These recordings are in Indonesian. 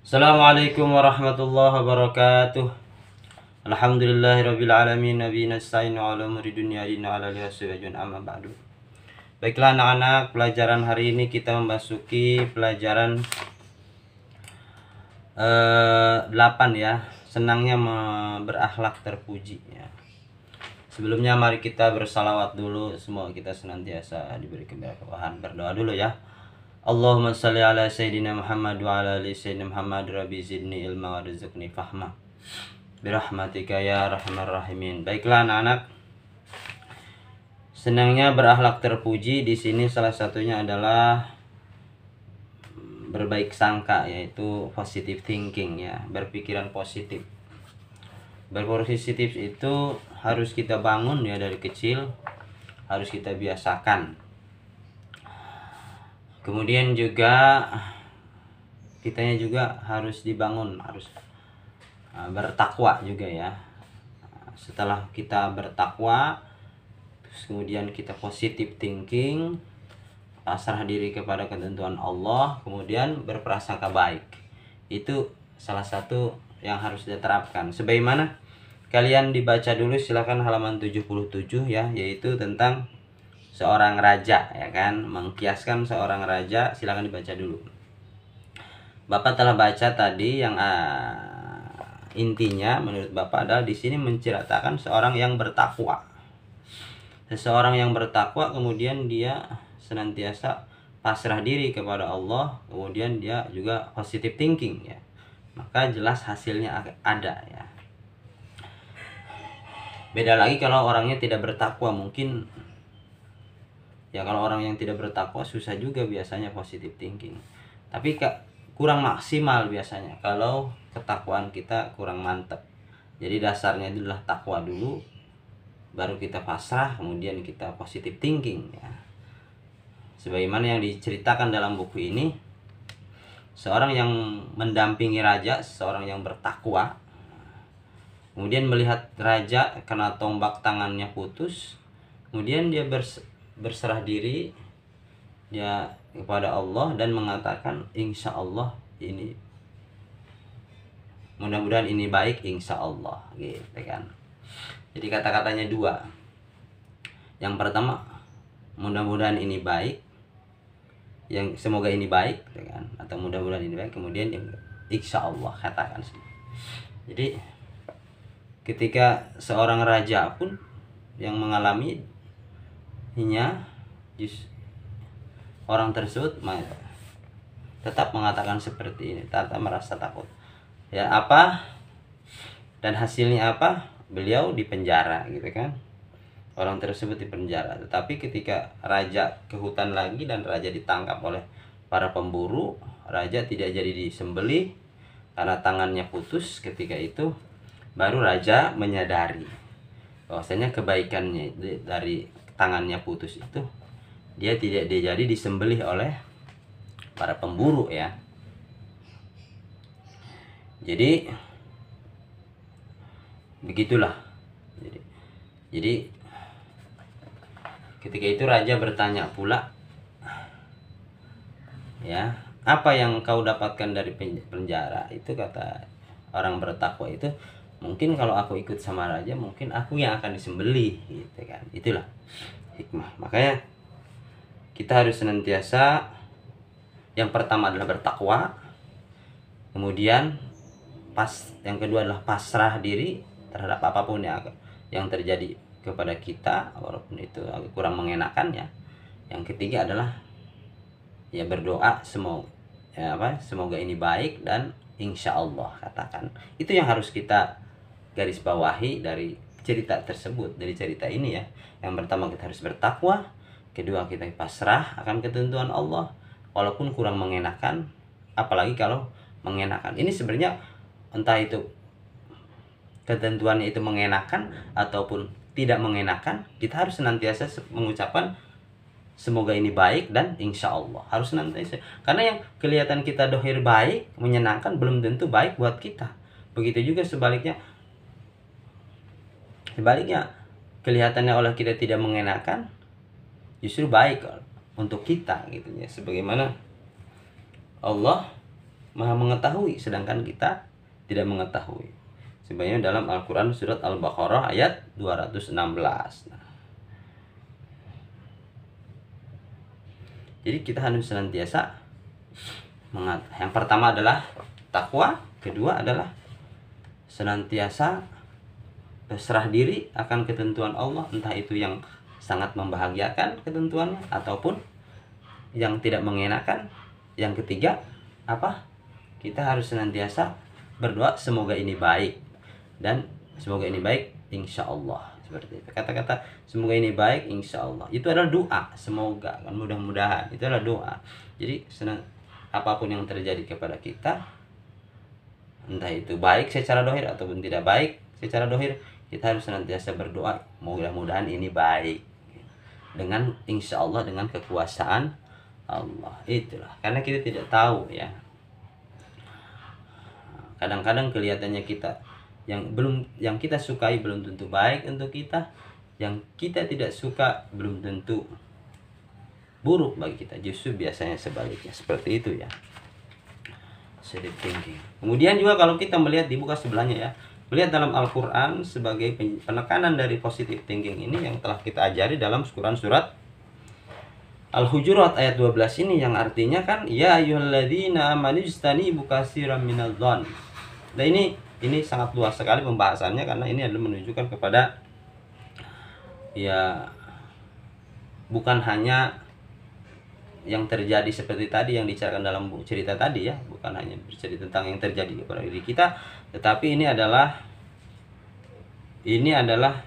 Assalamualaikum warahmatullahi wabarakatuh. Alhamdulillahirabbil alamin nabiyina nasta'inu ala umuri dunya dina ala lihasyajun amma ba'du. Baiklah anak-anak, pelajaran hari ini kita memasuki pelajaran 8 ya. Senangnya berakhlak terpuji ya. Sebelumnya mari kita bersalawat dulu, semoga kita senantiasa diberi keberkahan. Berdoa dulu ya. Allahumma salli ala Sayyidina Muhammad wa ala ali Sayyidina Muhammad, Rabbi zidni ilma wa rizqni fahma birahmatika ya arhamar rahimin. Baiklah anak-anak, senangnya berakhlak terpuji di sini salah satunya adalah berbaik sangka, yaitu positive thinking ya, berpikiran positif. Berpositif itu harus kita bangun ya dari kecil, harus kita biasakan. Kemudian juga kitanya juga harus dibangun, harus bertakwa juga ya. Setelah kita bertakwa, terus kemudian kita positive thinking, pasrah diri kepada ketentuan Allah, kemudian berprasangka baik. Itu salah satu yang harus diterapkan. Sebagaimana kalian dibaca dulu silakan halaman 77 ya, yaitu tentang seorang raja ya kan, mengkiaskan seorang raja. Silakan dibaca dulu. Bapak telah baca tadi yang intinya menurut Bapak adalah di sini menceritakan seorang yang bertakwa. Seseorang yang bertakwa kemudian dia senantiasa pasrah diri kepada Allah, kemudian dia juga positive thinking ya. Maka jelas hasilnya ada ya. Beda lagi kalau orangnya tidak bertakwa, mungkin ya kalau orang yang tidak bertakwa susah juga biasanya positive thinking. Tapi kurang maksimal biasanya kalau ketakwaan kita kurang mantap. Jadi dasarnya adalah takwa dulu, baru kita pasrah, kemudian kita positive thinking ya. Sebagaimana yang diceritakan dalam buku ini, seorang yang mendampingi raja, seorang yang bertakwa, kemudian melihat raja kena tombak tangannya putus, kemudian dia berserah diri ya kepada Allah dan mengatakan insya Allah ini, mudah-mudahan ini baik insya Allah gitu kan. Jadi kata-katanya dua. Yang pertama mudah-mudahan ini baik, yang semoga ini baik kan, atau mudah-mudahan ini baik, kemudian yang insya Allah katakan. Jadi ketika seorang raja pun yang mengalami orang tersebut tetap mengatakan seperti ini, tetap merasa takut ya, apa dan hasilnya apa, beliau dipenjara gitu kan, orang tersebut dipenjara. Tetapi ketika raja ke hutan lagi dan raja ditangkap oleh para pemburu, raja tidak jadi disembelih karena tangannya putus. Ketika itu baru raja menyadari bahwasanya kebaikannya dari tangannya putus itu dia tidak jadi disembelih oleh para pemburu ya. Jadi begitulah. Jadi ketika itu raja bertanya pula ya, apa yang kau dapatkan dari penjara? Itu kata orang bertakwa itu, mungkin kalau aku ikut sama raja, mungkin aku yang akan disembelih gitu kan. Itulah hikmah. Makanya kita harus senantiasa, yang pertama adalah bertakwa, kemudian yang kedua adalah pasrah diri terhadap apapun yang terjadi kepada kita, walaupun itu agak kurang mengenakan ya. Yang ketiga adalah ya berdoa semoga ini baik dan insya Allah katakan. Itu yang harus kita garis bawahi dari cerita tersebut, dari cerita ini ya. Yang pertama kita harus bertakwa, kedua kita pasrah akan ketentuan Allah walaupun kurang mengenakan, apalagi kalau mengenakan. Ini sebenarnya entah itu ketentuannya itu mengenakan ataupun tidak mengenakan, kita harus senantiasa mengucapkan semoga ini baik dan insya Allah, harus senantiasa. Karena yang kelihatan kita dohir baik, menyenangkan, belum tentu baik buat kita. Begitu juga sebaliknya, kelihatannya oleh kita tidak mengenakan justru baik untuk kita gitu ya. Sebagaimana Allah Maha mengetahui sedangkan kita tidak mengetahui. Sebenarnya dalam Al-Quran surat Al-Baqarah ayat 216. Jadi kita harus senantiasa yang pertama adalah takwa, kedua adalah senantiasa berserah diri akan ketentuan Allah, entah itu yang sangat membahagiakan ketentuannya ataupun yang tidak mengenakan. Yang ketiga apa? Kita harus senantiasa berdoa semoga ini baik, dan semoga ini baik insya Allah. Seperti itu. Kata-kata semoga ini baik insya Allah itu adalah doa. Semoga, kan, mudah-mudahan, itu adalah doa. Jadi apapun yang terjadi kepada kita, entah itu baik secara dohir ataupun tidak baik secara dohir, kita harus senantiasa berdoa mudah-mudahan ini baik, dengan insya Allah, dengan kekuasaan Allah. Itulah, karena kita tidak tahu ya. Kadang-kadang kelihatannya kita yang kita sukai belum tentu baik untuk kita, yang kita tidak suka belum tentu buruk bagi kita. Justru biasanya sebaliknya, seperti itu ya. Positive thinking. Kemudian juga kalau kita melihat di buku sebelahnya ya, melihat dalam Al-Quran sebagai penekanan dari positive thinking ini yang telah kita ajari dalam Quran surat Al-Hujurat ayat 12 ini, yang artinya kan ya ayyuhalladzina amanu ijtanibu katsiran minadh-dhon. Nah ini sangat luas sekali pembahasannya, karena ini adalah menunjukkan kepada ya bukan hanya yang terjadi seperti tadi yang diceritakan dalam cerita tadi ya, bukan hanya bercerita tentang yang terjadi kepada diri kita, tetapi ini adalah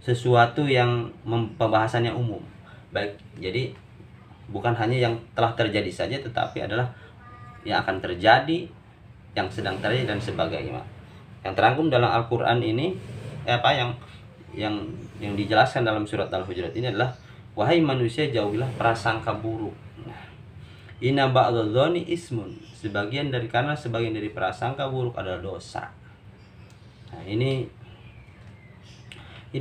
sesuatu yang pembahasannya umum. Baik, jadi bukan hanya yang telah terjadi saja, tetapi adalah yang akan terjadi, yang sedang terjadi, dan sebagainya. Yang terangkum dalam Al-Quran ini yang dijelaskan dalam surat Al-Hujurat ini adalah wahai manusia, jauhilah prasangka buruk. Inna ba'dadh-dhoni ismun, sebagian dari prasangka buruk adalah dosa. Nah, ini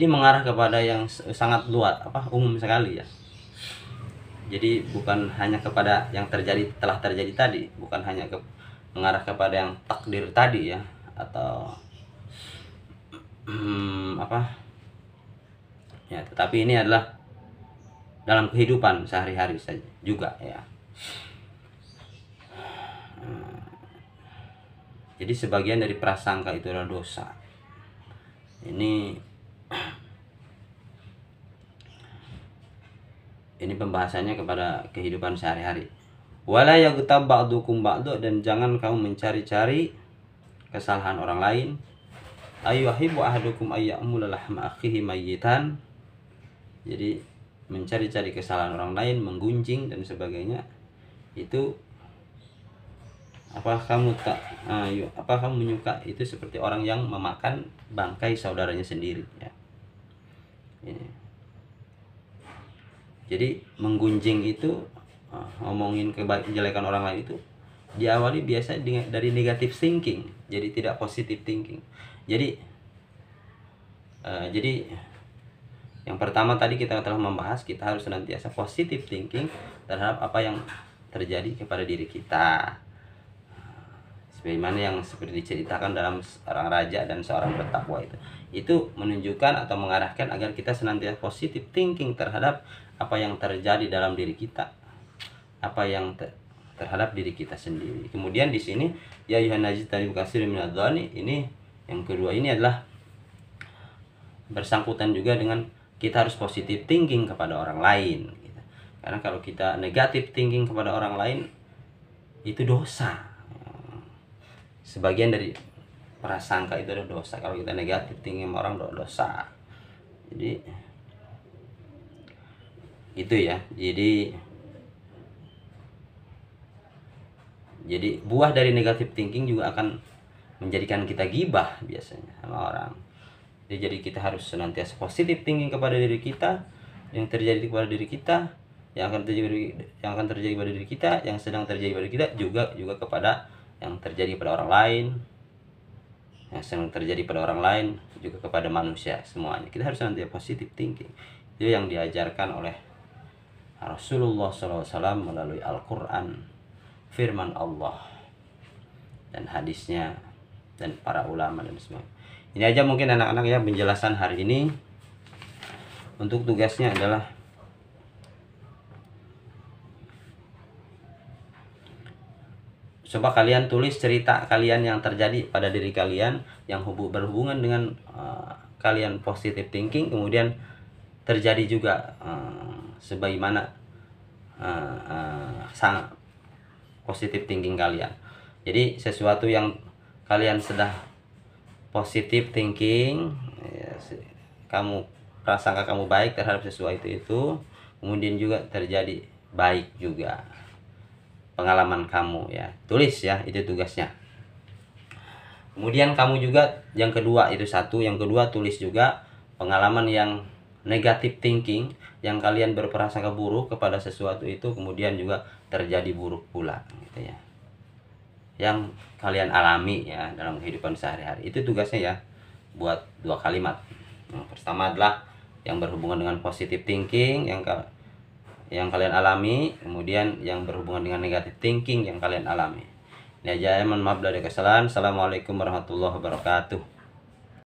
mengarah kepada yang sangat luas, umum sekali ya. Jadi bukan hanya kepada yang telah terjadi tadi, bukan hanya mengarah kepada yang takdir tadi ya, atau ya, tetapi ini adalah dalam kehidupan sehari-hari saja juga ya. Jadi sebagian dari prasangka itu adalah dosa. Ini pembahasannya kepada kehidupan sehari-hari. Wala yaghtab ba'dukum ba'du, dan jangan kamu mencari-cari kesalahan orang lain. Ayyuhibbu ahadukum ayya'mula lahma akhihi mayyitan. Jadi mencari-cari kesalahan orang lain, menggunjing dan sebagainya, itu apakah kamu menyuka itu seperti orang yang memakan bangkai saudaranya sendiri ya. Ini. Jadi menggunjing itu, ngomongin kejelekan orang lain itu diawali biasa dari negative thinking, jadi tidak positive thinking. Jadi yang pertama tadi kita telah membahas, kita harus senantiasa positive thinking terhadap apa yang terjadi kepada diri kita. Sebagaimana yang seperti diceritakan dalam seorang raja dan seorang bertakwa itu menunjukkan atau mengarahkan agar kita senantiasa positive thinking terhadap apa yang terjadi dalam diri kita, apa yang terhadap diri kita sendiri. Kemudian di sini ya yuhanajitani bukasir minadh-dhani, ini yang kedua ini adalah bersangkutan juga dengan kita harus positive thinking kepada orang lain gitu. Karena kalau kita negative thinking kepada orang lain itu dosa. Sebagian dari prasangka itu adalah dosa. Kalau kita negatif tinggi sama orang, dosa. Jadi itu ya. Jadi buah dari negatif thinking juga akan menjadikan kita gibah biasanya sama orang. Jadi kita harus senantiasa positif thinking kepada diri kita, yang terjadi kepada diri kita, yang akan terjadi pada diri kita, yang sedang terjadi pada kita, juga kepada yang terjadi pada orang lain, yang sedang terjadi pada orang lain, juga kepada manusia semuanya. Kita harus nanti positive thinking. Itu yang diajarkan oleh Rasulullah SAW melalui Al-Quran, firman Allah. dan hadisnya dan para ulama dan semua. Ini aja mungkin anak-anak ya penjelasan hari ini. Untuk tugasnya adalah coba kalian tulis cerita kalian yang terjadi pada diri kalian yang berhubungan dengan kalian positive thinking, kemudian terjadi juga sebagaimana sangat positive thinking kalian. Jadi sesuatu yang kalian sudah positive thinking, kamu prasangka kamu baik terhadap sesuatu itu, kemudian juga terjadi baik juga pengalaman kamu ya. Tulis ya, itu tugasnya. Kemudian kamu juga yang kedua itu satu, yang kedua tulis juga pengalaman yang negative thinking, yang kalian berprasangka buruk kepada sesuatu itu kemudian juga terjadi buruk pula gitu ya. Yang kalian alami ya dalam kehidupan sehari-hari. Itu tugasnya ya, buat 2 kalimat. Yang pertama adalah yang berhubungan dengan positive thinking yang kalian alami, kemudian yang berhubungan dengan negative thinking yang kalian alami. Ini aja ya, mohon maaf dari kesalahan. Assalamualaikum warahmatullahi wabarakatuh.